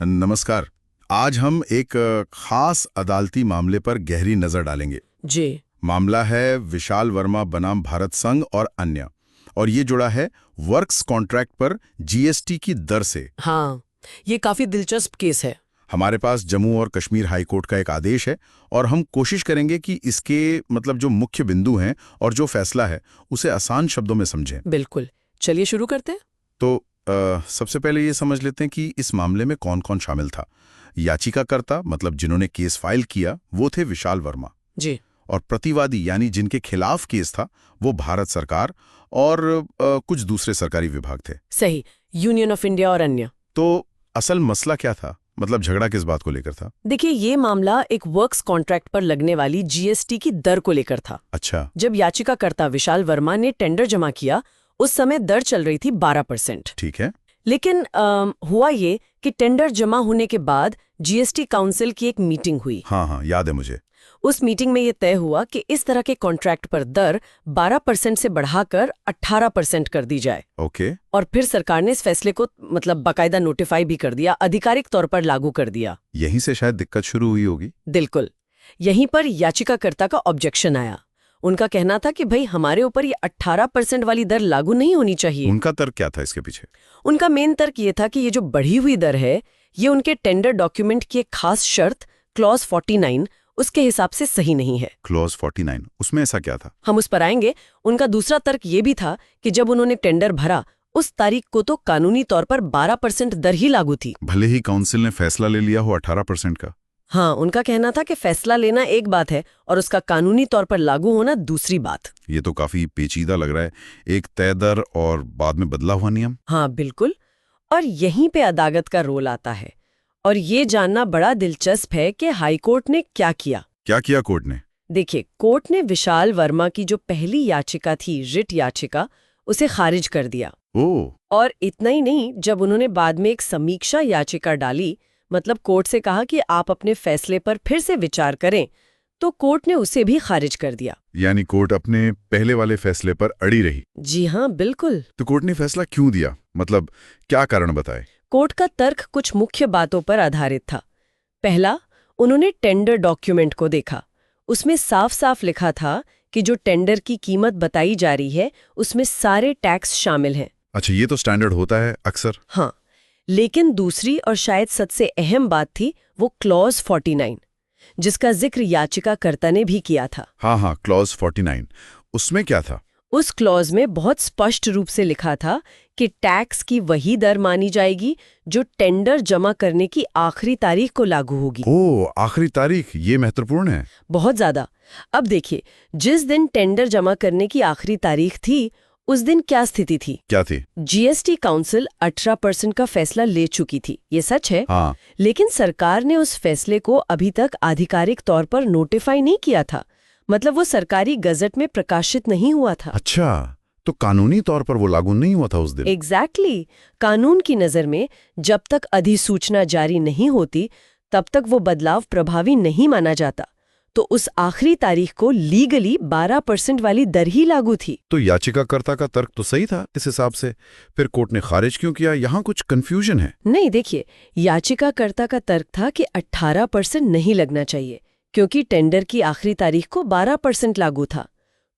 नमस्कार। आज हम एक खास अदालती मामले पर गहरी नजर डालेंगे। जी। मामला है विशाल वर्मा बनाम भारत संघ और अन्य, और ये जुड़ा है वर्क्स कॉन्ट्रैक्ट पर जीएसटी की दर से। हाँ, ये काफी दिलचस्प केस है। हमारे पास जम्मू और कश्मीर हाई कोर्ट का एक आदेश है और हम कोशिश करेंगे कि इसके जो मुख्य बिंदु हैं और जो फैसला है उसे आसान शब्दों में समझें। बिल्कुल, चलिए शुरू करते हैं। तो सबसे पहले ये समझ लेते हैं कि इस मामले में कौन कौन शामिल था। याचिकाकर्ता जिन्होंने केस फाइल किया वो थे विशाल वर्मा, जी। और प्रतिवादी यानी जिनके खिलाफ केस था वो भारत सरकार और कुछ दूसरे सरकारी विभाग थे। सही, यूनियन ऑफ इंडिया और अन्य। तो असल मसला क्या था, झगड़ा किस बात को लेकर था? देखिए, ये मामला एक वर्क्स कॉन्ट्रैक्ट पर लगने वाली जीएसटी की दर को लेकर था। अच्छा। जब याचिकाकर्ता विशाल वर्मा ने टेंडर जमा किया, उस समय दर चल रही थी 12%। ठीक है। लेकिन हुआ ये कि टेंडर जमा होने के बाद जीएसटी काउंसिल की एक मीटिंग हुई। हाँ, याद है मुझे। उस मीटिंग में ये तय हुआ कि इस तरह के कॉन्ट्रैक्ट पर दर 12% से बढ़ाकर 18% कर दी जाए। ओके। और फिर सरकार ने इस फैसले को बाकायदा नोटिफाई भी कर दिया, आधिकारिक तौर पर लागू कर दिया। यहीं से शायद दिक्कत शुरू हुई होगी। बिल्कुल, यहीं पर याचिकाकर्ता का ऑब्जेक्शन आया। उनका कहना था कि भाई, हमारे ऊपर ये 18% वाली दर लागू नहीं होनी चाहिए। उनका तर्क क्या था इसके पीछे? उनका मेन तर्क ये था कि ये जो बढ़ी हुई दर है, ये उनके टेंडर डॉक्यूमेंट की एक खास शर्त क्लॉज 49 उसके हिसाब से सही नहीं है। क्लॉज 49, उसमें ऐसा क्या था? हम उस पर आएंगे। उनका दूसरा तर्क ये भी था कि जब उन्होंने टेंडर भरा, उस तारीख को तो कानूनी तौर पर 12% दर ही लागू थी। भले ही काउंसिल ने फैसला ले लिया हो 18% का। हाँ, उनका कहना था कि फैसला लेना एक बात है और उसका कानूनी तौर पर लागू होना दूसरी बात। ये तो काफी पेचीदा लग रहा है, एक तय दर और बाद में बदला हुआ नियम। हाँ बिल्कुल, और यहीं पे अदालत का रोल आता है। और ये जानना बड़ा दिलचस्प है कि हाईकोर्ट ने क्या किया। क्या किया कोर्ट ने? देखिए, कोर्ट ने विशाल वर्मा की जो पहली याचिका थी, रिट याचिका, उसे खारिज कर दिया। ओह। और इतना ही नहीं, जब उन्होंने बाद में एक समीक्षा याचिका डाली, कोर्ट से कहा कि आप अपने फैसले पर फिर से विचार करें, तो कोर्ट ने उसे भी खारिज कर दिया। यानी कोर्ट अपने पहले वाले फैसले पर अड़ी रही। जी हाँ, बिल्कुल। तो कोर्ट ने फैसला क्यों दिया, क्या कारण बताए? कोर्ट का तर्क कुछ मुख्य बातों पर आधारित था। पहला, उन्होंने टेंडर डॉक्यूमेंट को देखा। उसमें साफ साफ लिखा था कि जो टेंडर की कीमत बताई जा रही है, उसमें सारे टैक्स शामिल हैं। अच्छा, ये तो स्टैंडर्ड होता है अक्सर। हाँ, लेकिन दूसरी और शायद सबसे अहम बात थी वो क्लॉज 49, जिसका जिक्र याचिकाकर्ता ने भी किया था। हाँ, क्लॉज 49, उसमें क्या था? उस क्लॉज में बहुत स्पष्ट रूप से लिखा था कि टैक्स की वही दर मानी जाएगी जो टेंडर जमा करने की आखिरी तारीख को लागू होगी। ओह, आखिरी तारीख, ये महत्वपूर्ण है। बहुत ज्यादा। अब देखिए, जिस दिन टेंडर जमा करने की आखिरी तारीख थी, उस दिन क्या स्थिति थी? क्या थी? जीएसटी काउंसिल 18% का फैसला ले चुकी थी, ये सच है। हाँ। लेकिन सरकार ने उस फैसले को अभी तक आधिकारिक तौर पर नोटिफाई नहीं किया था। वो सरकारी गजट में प्रकाशित नहीं हुआ था। अच्छा, तो कानूनी तौर पर वो लागू नहीं हुआ था उस दिन। एग्जैक्टली। कानून की नजर में जब तक अधिसूचना जारी नहीं होती, तब तक वो बदलाव प्रभावी नहीं माना जाता। तो उस आखिरी तारीख को लीगली 12% वाली दर ही लागू थी। तो याचिकाकर्ता का तर्क तो सही था इस हिसाब से, फिर कोर्ट ने खारिज क्यों किया? यहाँ कुछ कंफ्यूजन है। नहीं, देखिए, याचिकाकर्ता का तर्क था कि 18% नहीं लगना चाहिए, क्योंकि टेंडर की आखिरी तारीख को 12% लागू था।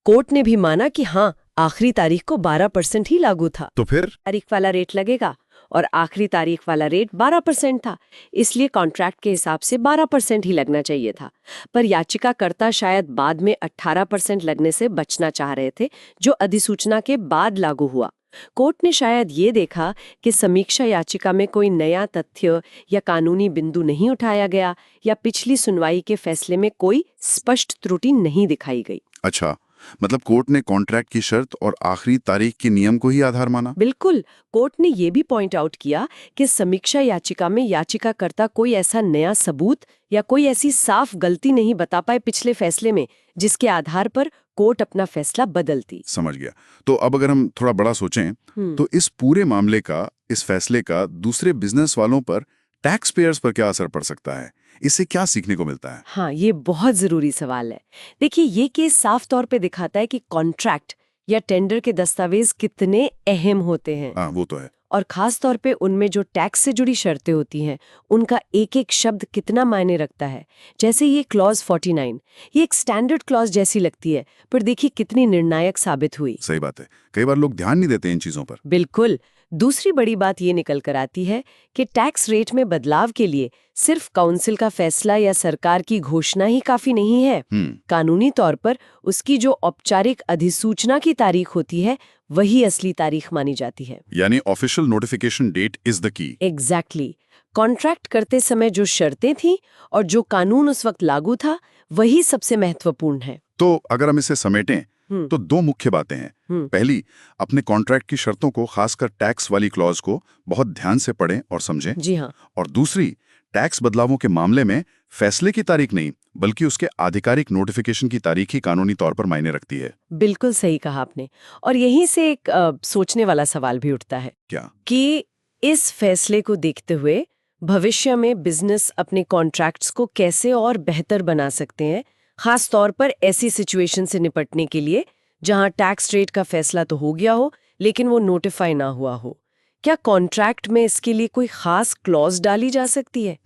कोर्ट ने भी माना कि हाँ, आखिरी तारीख को 12% ही लागू था। तो फिर तारीख वाला रेट लगेगा, और आखिरी तारीख वाला रेट 12% था, इसलिए कॉन्ट्रैक्ट के हिसाब से 12% ही लगना चाहिए था। पर याचिकाकर्ता शायद बाद में 18% लगने से बचना चाह रहे थे, जो अधिसूचना के बाद लागू हुआ। कोर्ट ने शायद ये देखा कि समीक्षा याचिका में कोई नया तथ्य या कानूनी बिंदु नहीं उठाया गया, या पिछली सुनवाई के फैसले में कोई स्पष्ट त्रुटि नहीं दिखाई गई। अच्छा, कोर्ट ने कॉन्ट्रैक्ट की शर्त और आखिरी तारीख के नियम को ही आधार माना। बिल्कुल। कोर्ट ने ये भी पॉइंट आउट किया कि समीक्षा याचिका में याचिकाकर्ता कोई ऐसा नया सबूत या कोई ऐसी साफ गलती नहीं बता पाए पिछले फैसले में, जिसके आधार पर कोर्ट अपना फैसला बदलती। समझ गया। तो अब अगर हम थोड़ा बड़ा सोचें, तो इस पूरे मामले का, इस फैसले का दूसरे बिजनेस वालों पर, टैक्स पेयर्स पर क्या असर पड़ सकता है? इससे क्या सीखने को मिलता है? हाँ, ये बहुत जरूरी सवाल है। देखिए, ये केस साफ तौर पे दिखाता है कि कॉन्ट्रैक्ट या टेंडर के दस्तावेज कितने अहम होते हैं। हाँ, वो तो है। और खास तौर पे उनमें जो टैक्स से जुड़ी शर्तें होती हैं, उनका एक एक शब्द कितना मायने रखता है। जैसे ये क्लॉज 49, ये एक स्टैंडर्ड क्लॉज जैसी लगती है, पर देखिए कितनी निर्णायक साबित हुई। सही बात है, कई बार लोग ध्यान नहीं देते इन चीजों पर। बिल्कुल। दूसरी बड़ी बात ये निकल कर आती है कि टैक्स रेट में बदलाव के लिए सिर्फ काउंसिल का फैसला या सरकार की घोषणा ही काफी नहीं है। कानूनी तौर पर उसकी जो औपचारिक अधिसूचना की तारीख होती है, वही असली तारीख मानी जाती है। यानी official notification date is the key. Exactly. Contract करते समय जो शर्तें थी और जो कानून उस वक्त लागू था, वही सबसे महत्वपूर्ण है। तो अगर हम इसे समेटें तो दो मुख्य बातें हैं। पहली, अपने कॉन्ट्रैक्ट की शर्तों को, खासकर टैक्स वाली क्लॉज को बहुत ध्यान से पढ़ें और समझें। जी हाँ। और दूसरी, टैक्स बदलावों के मामले में फैसले की तारीख नहीं बल्कि उसके आधिकारिक नोटिफिकेशन की तारीख ही कानूनी तौर पर मायने रखती है। बिल्कुल सही कहा आपने। और यहीं से एक सोचने वाला सवाल भी उठता है। क्या? कि इस फैसले को देखते हुए भविष्य में बिजनेस अपने कॉन्ट्रैक्ट्स को कैसे और बेहतर बना सकते हैं, खास तौर पर ऐसी सिचुएशन से निपटने के लिए जहां टैक्स रेट का फैसला तो हो गया हो लेकिन वो नोटिफाई ना हुआ हो। क्या कॉन्ट्रैक्ट में इसके लिए कोई खास क्लॉज डाली जा सकती है?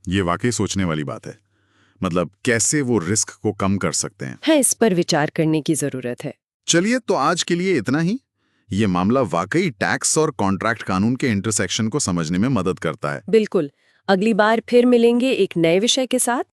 ये वाकई सोचने वाली बात है। मतलब कैसे वो रिस्क को कम कर सकते हैं। है, इस पर विचार करने की जरूरत है। चलिए, तो आज के लिए इतना ही। ये मामला वाकई टैक्स और कॉन्ट्रैक्ट कानून के इंटरसेक्शन को समझने में मदद करता है। बिल्कुल। अगली बार फिर मिलेंगे एक नए विषय के साथ।